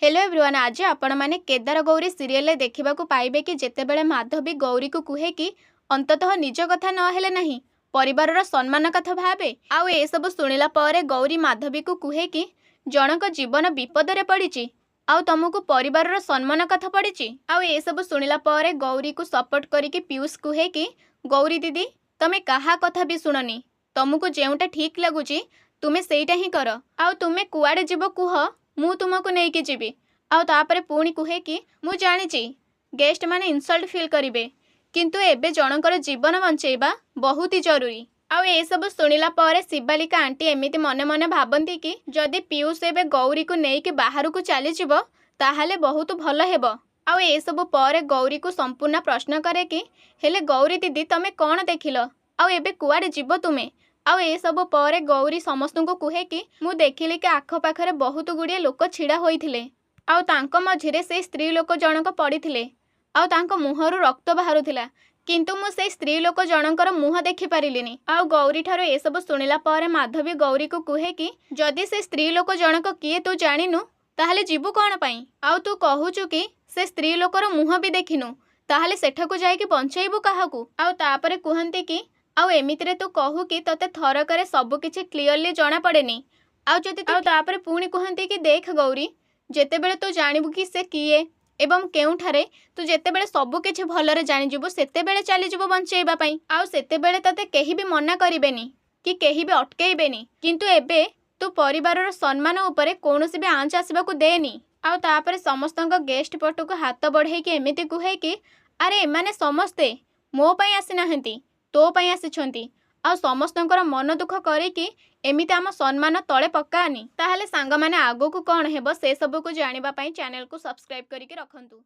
Hello everyone. आज आपण मैंने केदार गौरी सीरियल देखा पाइबे कि जितेबले माधवी गौरी को कहे कि अंततः निज कथा नहेले नहीं परिवार सम्मान कथा भावे आउ ए सब शुणिला पर गौरी माधवी को कहे कि जनक जीवन विपद रे पड़ी आउ तुमको परिवार सम्मान कथा पड़ी आउ ए सब शुणिला पर गौरी को सपोर्ट करके पीयूष कहे कि गौरी दीदी तमें कहा कथा भी शुणनी तुमको जोटा ठीक लगुच तुम्हें सेटा ही कर आउ तुम्हें कुआड़े जीव कुह मु तुमको नहीं जीवी आउ तापरे पुणी कहे कि मु जानी गेस्ट माने इनसल्ट फील करेंगे किंतु एबे जनकर जीवन बंचेबा बहुत ही जरूरी। आउ ए सब शुणिला पर शिवालिका आंटी एमिति मने मने भाबंती कि जदि पीयूष एबे गौरी को नेइके बाहर को चली जीवो ताहाले बहुत भल हेबो। आउ ए सब पर गौरी को संपूर्ण प्रश्न करे कि हेले गौरी दीदी तमे कौन देखिल आउ एबे कुआडे जीवो तुमे आउ ए सब पर गौरी समस्त को कहे कि मु देखिली कि आख पाखरे बहुत गुड़िए लोक छिड़ा होइथिले आउ तांको मझिरे से स्त्री लोक जनक पड़िथिले आउ तांको मुहरु रक्त बाहरुथिला किंतु मु से स्त्री लोक जनकर मुह देखि पारिलिनी। आउ गौरी ठारो ए सब सुनिला पर माधवी गौरी को कहे कि जदि से स्त्री लोक जनक किए तू जानिनु ताहले जीवु कौन पई आउ तू कहूचु कि से स्त्री लोकर मुह भी देखिनु ताहले सेठाकु जाइकि बंचेइबु काहाकु आउ तापरे कुहंती कि आउ एमितिरे तू कहू कि तते थरकरे सब किछि क्लियरली जना पड़ेनी आउ जदि आउ तापरे पुणी कहंती कि देख गौरी जेतेबेले तू जानिबु कि से किए एवं केउठारे तू जेतेबेले सब किछि भलरे जानि जिवु सेतेबेले चली जिवु बंचेइबा पई आउ सेतेबेले तते केही भी मना करिबेनी कि केही भी अटकेइबेनी किंतु एबे तू परिवारर सम्मान उपरे कोनोसी भी आंच आसीबाकू देनी। आउ तापरे समस्तंक गेस्ट पटको हाथ बढ़े कि एमिति कुहे कि अरे एमाने समस्ते मो पई आसी नाहंती तो पई आसीछंती आ समस्तंकर मन दुख करे कि एमिति आम सम्मान तले पकानी ताहले सांग माने आगो को कौन हेबो से सब को जानिबा पई चैनल को सब्सक्राइब करके रखंतु।